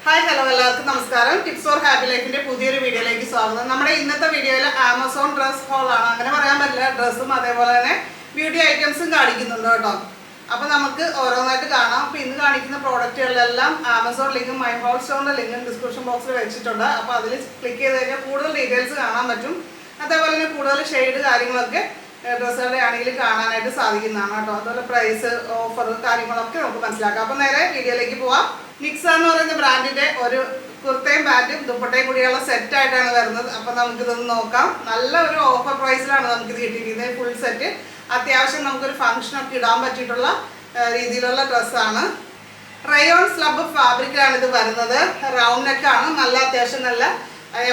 Hi hello എല്ലാവർക്കും നമസ്കാരം. Tips four happy ലൈഫിന്റെ പുതിയൊരു വീഡിയോയിലേക്ക് സ്വാഗതം. നമ്മുടെ ഇന്നത്തെ വീഡിയോയിൽ ആമസോൺ ഡ്രസ് ഹോൾ ആണ്. അങ്ങനെ പറയാൻ പറ്റില്ല, ഡ്രസ്സും അതേപോലെ തന്നെ ബ്യൂട്ടി ഐറ്റംസും കാണിക്കുന്നുണ്ട് കേട്ടോ. അപ്പോൾ നമുക്ക് ഓരോന്നായിട്ട് കാണാം. അപ്പോൾ ഇന്ന് കാണിക്കുന്ന പ്രോഡക്റ്റുകളിലെല്ലാം ആമസോൺ ലിങ്കും മൈ ഹോൾ സ്റ്റോറിൻ്റെ ലിങ്കും ഡിസ്ക്രിപ്ഷൻ ബോക്സിൽ വെച്ചിട്ടുണ്ട്. അപ്പോൾ അതിൽ ക്ലിക്ക് ചെയ്ത് കഴിഞ്ഞാൽ കൂടുതൽ ഡീറ്റെയിൽസ് കാണാൻ പറ്റും. അതേപോലെ തന്നെ കൂടുതൽ ഷെയ്ഡ് കാര്യങ്ങളൊക്കെ ഡ്രസ്സുകളുടെ ആണെങ്കിലും കാണാനായിട്ട് സാധിക്കുന്നതാണ് കേട്ടോ. അതുപോലെ പ്രൈസ്, ഓഫർ കാര്യങ്ങളൊക്കെ നമുക്ക് മനസ്സിലാക്കാം. അപ്പോൾ നേരെ വീഡിയോയിലേക്ക് പോവാം. നിക്സ എന്ന് പറയുന്ന ബ്രാൻഡിന്റെ ഒരു കുർത്തയും പാൻറ്റും ദുപ്പട്ടയും കൂടിയുള്ള സെറ്റായിട്ടാണ് വരുന്നത്. അപ്പം നമുക്കിതൊന്ന് നോക്കാം. നല്ല ഒരു ഓഫർ പ്രൈസിലാണ് നമുക്കിത് കിട്ടിയിരിക്കുന്നത്. ഫുൾ സെറ്റ് അത്യാവശ്യം നമുക്കൊരു ഫംഗ്ഷനൊക്കെ ഇടാൻ പറ്റിയിട്ടുള്ള രീതിയിലുള്ള ഡ്രസ്സാണ്. റയോൺ സ്ലബ് ഫാബ്രിക്കിലാണ് ഇത് വരുന്നത്. റൗണ്ട് നെക്കാണ്. നല്ല അത്യാവശ്യം നല്ല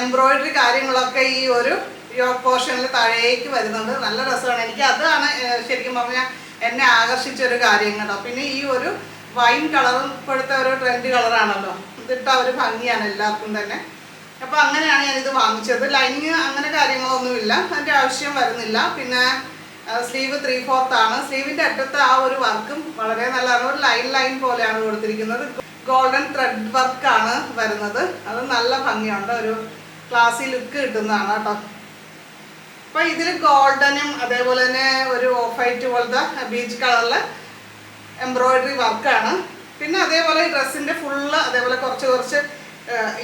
എംബ്രോയിഡറി കാര്യങ്ങളൊക്കെ ഈ ഒരു യോക്ക് പോർഷനിൽ താഴേക്ക് വരുന്നുണ്ട്. നല്ല രസമാണ്. എനിക്ക് അതാണ് ശരിക്കും പറഞ്ഞാൽ എന്നെ ആകർഷിച്ചൊരു കാര്യം കേട്ടോ. പിന്നെ ഈ ഒരു വൈൻ കളറും ഇപ്പോഴത്തെ ഒരു ട്രെൻഡ് കളറാണല്ലോ, ഇതിട്ട ഒരു ഭംഗിയാണ് എല്ലാവർക്കും തന്നെ. അപ്പോൾ അങ്ങനെയാണ് ഞാനിത് വാങ്ങിച്ചത്. ലൈനിങ് അങ്ങനെ കാര്യങ്ങളൊന്നുമില്ല, അതിൻ്റെ ആവശ്യം വരുന്നില്ല. പിന്നെ സ്ലീവ് 3/4 ആണ്. സ്ലീവിൻ്റെ അറ്റത്ത് ആ ഒരു വർക്കും വളരെ നല്ലതാണ്. ഒരു ലൈൻ പോലെയാണ് കൊടുത്തിരിക്കുന്നത്. ഗോൾഡൻ ത്രെഡ് വർക്കാണ് വരുന്നത്. അത് നല്ല ഭംഗിയുണ്ട്, ഒരു ക്ലാസി ലുക്ക് കിട്ടുന്നതാണ് കേട്ടോ. അപ്പോൾ ഇതിൽ ഗോൾഡനും അതേപോലെ തന്നെ ഒരു ഓഫ് വൈറ്റ് പോലത്തെ ബീച്ച് കളറിൽ എംബ്രോയിഡറി വർക്കാണ്. പിന്നെ അതേപോലെ ഈ ഡ്രസ്സിൻ്റെ ഫുള്ള് അതേപോലെ കുറച്ച്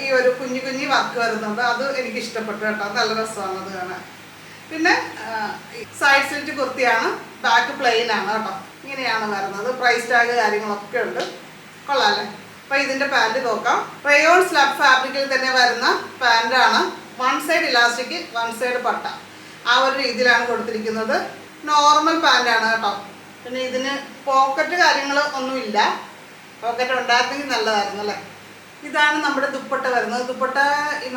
ഈ ഒരു കുഞ്ഞി വർക്ക് വരുന്നുണ്ട്. അത് എനിക്ക് ഇഷ്ടപ്പെട്ടു കേട്ടോ. നല്ല രസമാണ് അത് കാണാൻ. പിന്നെ സൈഡ് സ്ലിറ്റ് കുർത്തിയാണ്. ബാക്ക് പ്ലെയിൻ ആണ് കേട്ടോ. ഇങ്ങനെയാണ് വരുന്നത്. പ്രൈസ് ടാഗ് കാര്യങ്ങളൊക്കെ ഉണ്ട്. കൊള്ളാല്ലേ. അപ്പോൾ ഇതിൻ്റെ പാൻറ് നോക്കാം. റയോൺ സ്ലബ് ഫാബ്രിക്കിൽ തന്നെ വരുന്ന പാൻറ്റാണ്. One side elastic, one side പട്ട, ആ ഒരു രീതിയിലാണ് കൊടുത്തിരിക്കുന്നത്. നോർമൽ പാൻറ്റാണ് കേട്ടോ. പിന്നെ ഇതിന് പോക്കറ്റ് കാര്യങ്ങൾ ഒന്നുമില്ല. പോക്കറ്റ് ഉണ്ടായിരുന്നെങ്കിൽ നല്ലതായിരുന്നു അല്ലേ. ഇതാണ് നമ്മുടെ ദുപ്പട്ട വരുന്നത്. ദുപ്പട്ട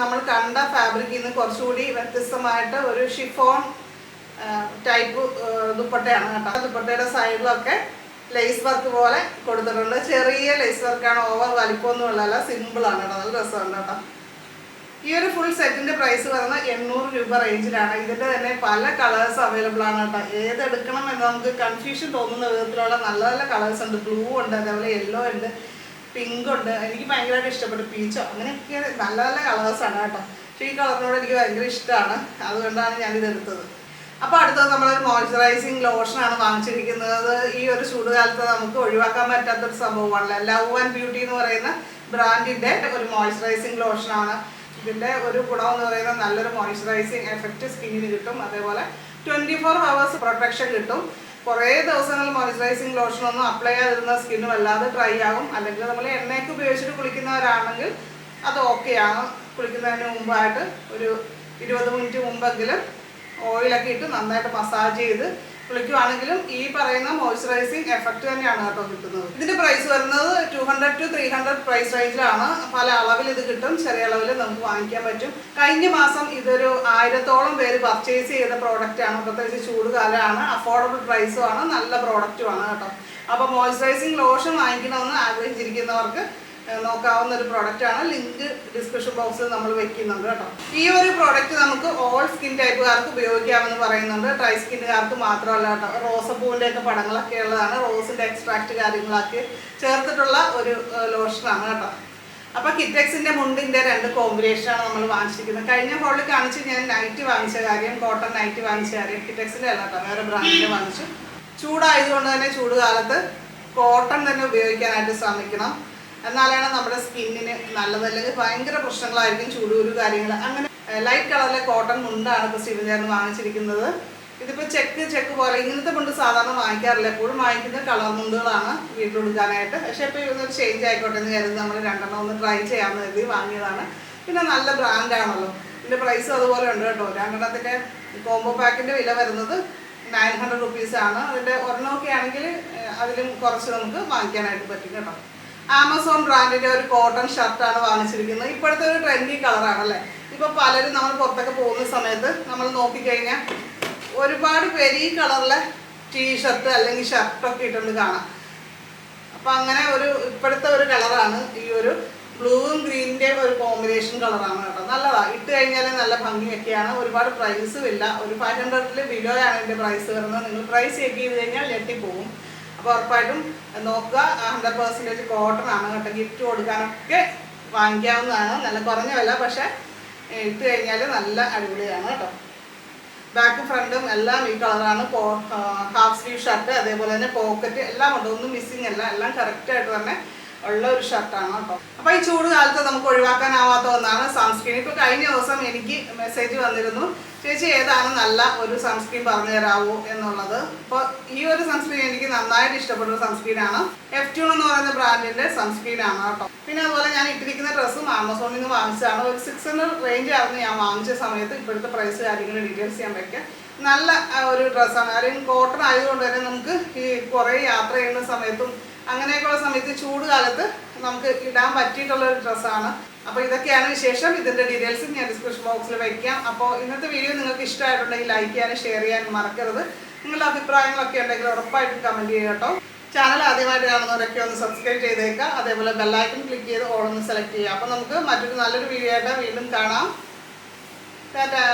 നമ്മൾ കണ്ട ഫാബ്രിക്കിൽ നിന്ന് കുറച്ചുകൂടി വ്യത്യസ്തമായിട്ട് ഒരു ഷിഫോൺ ടൈപ്പ് ദുപ്പട്ടയാണ് കേട്ടോ. ദുപ്പട്ടയുടെ സൈഡിലൊക്കെ ലേസ് വർക്ക് പോലെ കൊടുത്തിട്ടുണ്ട്. ചെറിയ ലേസ് വർക്കാണ്, ഓവർ വലിപ്പമൊന്നുമുള്ളതല്ല, സിമ്പിളാണ് കേട്ടോ. നല്ല രസമുണ്ട് കേട്ടോ. ഈ ഒരു ഫുൾ സെറ്റിൻ്റെ പ്രൈസ് വരുന്നത് 800 രൂപ റേഞ്ചിലാണ്. ഇതിൻ്റെ തന്നെ പല കളേഴ്സ് അവൈലബിൾ ആണ് കേട്ടോ. ഏതെടുക്കണം എന്ന് നമുക്ക് കൺഫ്യൂഷൻ തോന്നുന്ന വിധത്തിലുള്ള നല്ല നല്ല കളേഴ്സ് ഉണ്ട്. ബ്ലൂ ഉണ്ട്, അതേപോലെ യെല്ലോ ഉണ്ട്, പിങ്ക് ഉണ്ട്. എനിക്ക് ഭയങ്കരമായിട്ട് ഇഷ്ടപ്പെട്ടു. പീച്ചോ, അങ്ങനെയൊക്കെ നല്ല നല്ല കളേഴ്സാണ് കേട്ടോ. പക്ഷേ ഈ കളറിനോട് എനിക്ക് ഭയങ്കര ഇഷ്ടമാണ്. അതുകൊണ്ടാണ് ഞാനിത് എടുത്തത്. അപ്പോൾ അടുത്തത് നമ്മളൊരു മോയ്സ്ചറൈസിങ് ലോഷനാണ് വാങ്ങിച്ചിരിക്കുന്നത്. ഈ ഒരു ചൂടുകാലത്ത് നമുക്ക് ഒഴിവാക്കാൻ പറ്റാത്തൊരു സംഭവമാണ്. ലവ് ആൻഡ് ബ്യൂട്ടി എന്ന് പറയുന്ന ബ്രാൻഡിൻ്റെ ഒരു മോയ്സ്ചറൈസിങ് ലോഷനാണ്. ഇതിൻ്റെ ഒരു ഗുണമെന്ന് പറയുന്നത് നല്ലൊരു മോയ്സ്ചറൈസിങ് എഫക്റ്റ് സ്കിന്നിന് കിട്ടും. അതേപോലെ 24 hours പ്രൊട്ടക്ഷൻ കിട്ടും. കുറേ ദിവസങ്ങൾ മോയ്സ്ചറൈസിങ് ലോഷനൊന്നും അപ്ലൈ ചെയ്യാതിരുന്ന സ്കിന്ന് വല്ലാതെ ഡ്രൈ ആകും. അല്ലെങ്കിൽ നമ്മൾ എണ്ണയൊക്കെ ഉപയോഗിച്ചിട്ട് കുളിക്കുന്നവരാണെങ്കിൽ അത് ഓക്കെയാണ്. കുളിക്കുന്നതിന് മുമ്പായിട്ട് ഒരു 20 മിനിറ്റ് മുമ്പെങ്കിലും ഓയിലൊക്കെ ഇട്ട് നന്നായിട്ട് മസാജ് ചെയ്ത് കുളിക്കുവാണെങ്കിലും ഈ പറയുന്ന മോയ്സ്ചറൈസിങ് എഫക്റ്റ് തന്നെയാണ് കേട്ടോ കിട്ടുന്നത്. ഇതിൻ്റെ പ്രൈസ് വരുന്നത് 200 to 300 പ്രൈസ് റേഞ്ചിലാണ്. പല അളവിൽ ഇത് കിട്ടും. ചെറിയ അളവിൽ നമുക്ക് വാങ്ങിക്കാൻ പറ്റും. കഴിഞ്ഞ മാസം ഇതൊരു 1000-ഓളം പേര് പർച്ചേസ് ചെയ്ത പ്രോഡക്റ്റാണ്. പ്രത്യേകിച്ച് ചൂടുകാലമാണ്. അഫോർഡബിൾ പ്രൈസുമാണ്. നല്ല പ്രോഡക്റ്റുമാണ് കേട്ടോ. അപ്പോൾ മോയ്സ്ചറൈസിങ് ലോഷൻ വാങ്ങിക്കണമെന്ന് ആഗ്രഹിച്ചിരിക്കുന്നവർക്ക് നോക്കാവുന്ന ഒരു പ്രോഡക്റ്റാണ്. ലിങ്ക് ഡിസ്ക്രിപ്ഷൻ ബോക്സിൽ നമ്മൾ വെക്കുന്നുണ്ട് കേട്ടോ. ഈ ഒരു പ്രോഡക്റ്റ് നമുക്ക് ഓൾ സ്കിൻ ടൈപ്പുകാർക്ക് ഉപയോഗിക്കാമെന്ന് പറയുന്നുണ്ട്. ഡ്രൈ സ്കിന്നുകാർക്ക് മാത്രമല്ല കേട്ടോ. റോസപ്പൂവിൻ്റെ ഒക്കെ പടങ്ങളൊക്കെ ഉള്ളതാണ്. റോസിൻ്റെ എക്സ്ട്രാക്ട് കാര്യങ്ങളൊക്കെ ചേർത്തിട്ടുള്ള ഒരു ലോഷനാണ് കേട്ടോ. അപ്പോൾ കിറ്റെക്സിൻ്റെ മുണ്ടിൻ്റെ 2 കോമ്പിനേഷനാണ് നമ്മൾ വാങ്ങിച്ചിരിക്കുന്നത്. കഴിഞ്ഞ ഹോളിൽ കാണിച്ച് ഞാൻ നൈറ്റ് വാങ്ങിച്ച കാര്യം, കോട്ടൺ നൈറ്റ് വാങ്ങിച്ച കാര്യം കിറ്റെക്സിൻ്റെ അല്ല കേട്ടോ, വേറെ ബ്രാൻഡിൻ്റെ വാങ്ങിച്ചു. ചൂടായതുകൊണ്ട് തന്നെ ചൂടുകാലത്ത് കോട്ടൺ തന്നെ ഉപയോഗിക്കാനായിട്ട് ശ്രമിക്കണം. എന്നാലാണ് നമ്മുടെ സ്കിന്നിന് നല്ലത്. അല്ലെങ്കിൽ ഭയങ്കര പ്രശ്നങ്ങളായിരിക്കും, ചൂടുകൂരു കാര്യങ്ങൾ. അങ്ങനെ ലൈറ്റ് കളറിലെ കോട്ടൺ മുണ്ടാണ് ഇപ്പോൾ സ്റ്റീവൻ ചേട്ടൻ വാങ്ങിച്ചിരിക്കുന്നത്. ഇതിപ്പോൾ ചെക്ക് പോലെ ഇങ്ങനത്തെ മുണ്ട് സാധാരണ വാങ്ങിക്കാറില്ല. എപ്പോഴും വാങ്ങിക്കുന്ന കളർ മുണ്ടുകളാണ് വീട്ടിൽ കൊടുക്കാനായിട്ട്. പക്ഷേ ഇപ്പോൾ ഇതൊരു ചേഞ്ച് ആയിക്കോട്ടെ എന്ന് കരുതി നമ്മൾ 2 ഒന്ന് ട്രൈ ചെയ്യാമെന്ന് കരുതി വാങ്ങിയതാണ്. പിന്നെ നല്ല ബ്രാൻഡാണല്ലോ. ഇതിൻ്റെ പ്രൈസ് അതുപോലെ ഉണ്ട് കേട്ടോ. 2 കോംബോ പാക്കിൻ്റെ വില വരുന്നത് 900 റുപ്പീസാണ്. അതിൻ്റെ ഒരെണ്ണമൊക്കെ ആണെങ്കിൽ അതിലും കുറച്ച് നമുക്ക് വാങ്ങിക്കാനായിട്ട് പറ്റും കേട്ടോ. ആമസോൺ ബ്രാൻഡിൻ്റെ ഒരു കോട്ടൺ ഷർട്ടാണ് വാങ്ങിച്ചിരിക്കുന്നത്. ഇപ്പോഴത്തെ ഒരു ട്രെൻഡി കളറാണല്ലേ. ഇപ്പോൾ പലരും നമ്മൾ പുറത്തൊക്കെ പോകുന്ന സമയത്ത് നമ്മൾ നോക്കിക്കഴിഞ്ഞാൽ ഒരുപാട് പേര് ഈ കളറിലെ ടീഷർട്ട് അല്ലെങ്കിൽ ഷർട്ടൊക്കെ ഇട്ടുകൊണ്ട് കാണാം. അപ്പോൾ അങ്ങനെ ഒരു ഇപ്പോഴത്തെ ഒരു കളറാണ് ഈ ഒരു ബ്ലൂവും ഗ്രീനിൻ്റെ ഒരു കോമ്പിനേഷൻ കളറാണ് കേട്ടോ. നല്ലതാണ്. ഇട്ട് കഴിഞ്ഞാൽ നല്ല ഭംഗിയൊക്കെയാണ്. ഒരുപാട് പ്രൈസും ഇല്ല. ഒരു 500 ബിലോയാണ് ഇതിൻ്റെ പ്രൈസ് വരുന്നത്. നിങ്ങൾ പ്രൈസ് ചെക്ക് ചെയ്ത് കഴിഞ്ഞാൽ ഞെട്ടിപ്പോകും. അപ്പോൾ ഉറപ്പായിട്ടും നോക്കുക. 100% കോട്ടൺ ആണ് കേട്ടോ. ഗിഫ്റ്റ് കൊടുക്കാനൊക്കെ വാങ്ങിക്കാവുന്നതാണ്. നല്ല കുറഞ്ഞ വില, പക്ഷേ ഇട്ട് കഴിഞ്ഞാൽ നല്ല അടിപൊളിയാണ് കേട്ടോ. ബാക്കും ഫ്രണ്ടും എല്ലാം ഈ കളറാണ്. ഹാഫ് സ്ലീവ് ഷർട്ട്, അതേപോലെ തന്നെ പോക്കറ്റ് എല്ലാം ഉണ്ട്, ഒന്നും മിസ്സിങ് അല്ല, എല്ലാം കറക്റ്റായിട്ട് തന്നെ ഉള്ള ഒരു ഷർട്ടാണ് കേട്ടോ. അപ്പോൾ ഈ ചൂട് കാലത്ത് നമുക്ക് ഒഴിവാക്കാനാവാത്ത ഒന്നാണ് സൺസ്ക്രീൻ. ഇപ്പോൾ കഴിഞ്ഞ ദിവസം എനിക്ക് മെസ്സേജ് വന്നിരുന്നു, ചേച്ചി ഏതാണ് നല്ല ഒരു സൺസ്ക്രീൻ പറഞ്ഞു തരാമോ എന്നുള്ളത്. അപ്പോൾ ഈ ഒരു സൺസ്ക്രീൻ എനിക്ക് നന്നായിട്ട് ഇഷ്ടപ്പെട്ട ഒരു സൺസ്ക്രീനാണ്. F-Tune എന്ന് പറയുന്ന ബ്രാൻഡിൻ്റെ സൺസ്ക്രീനാണ് കേട്ടോ. പിന്നെ അതുപോലെ ഞാൻ ഇട്ടിരിക്കുന്ന ഡ്രസ്സും ആമസോണിൽ നിന്ന് വാങ്ങിച്ചതാണ്. ഒരു 600 റേഞ്ച് ആയിരുന്നു ഞാൻ വാങ്ങിച്ച സമയത്ത്. ഇപ്പോഴത്തെ പ്രൈസ് കാര്യങ്ങൾ ഡീറ്റെയിൽസ് ഞാൻ വയ്ക്കാം. നല്ല ഒരു ഡ്രസ്സാണ്. കാര്യം കോട്ടൺ ആയതുകൊണ്ട് തന്നെ നമുക്ക് ഈ കുറേ യാത്ര ചെയ്യുന്ന സമയത്തും അങ്ങനെയൊക്കെയുള്ള സമയത്ത് ചൂട് കാലത്ത് നമുക്ക് ഇടാൻ പറ്റിയിട്ടുള്ള ഒരു ഡ്രസ്സാണ്. അപ്പോൾ ഇതൊക്കെയാണ് വിശേഷം. ഇതിൻ്റെ ഡീറ്റെയിൽസ് ഞാൻ ഡിസ്ക്രിപ്ഷൻ ബോക്സിൽ വയ്ക്കാം. അപ്പോൾ ഇന്നത്തെ വീഡിയോ നിങ്ങൾക്ക് ഇഷ്ടമായിട്ടുണ്ടെങ്കിൽ ലൈക്ക് ചെയ്യാനും ഷെയർ ചെയ്യാനും മറക്കരുത്. നിങ്ങളുടെ അഭിപ്രായങ്ങളൊക്കെ ഉണ്ടെങ്കിൽ ഉറപ്പായിട്ടും കമൻറ്റ് ചെയ്യുക കേട്ടോ. ചാനൽ ആദ്യമായിട്ട് കാണുന്നവരൊക്കെ ഒന്ന് സബ്സ്ക്രൈബ് ചെയ്തേക്കുക. അതേപോലെ ബെല്ലൈക്കൺ ക്ലിക്ക് ചെയ്ത് ഓൾ ഒന്ന് സെലക്ട് ചെയ്യുക. അപ്പോൾ നമുക്ക് മറ്റൊരു നല്ലൊരു വീഡിയോ ആയിട്ട് വീണ്ടും കാണാം. ടാറ്റാ.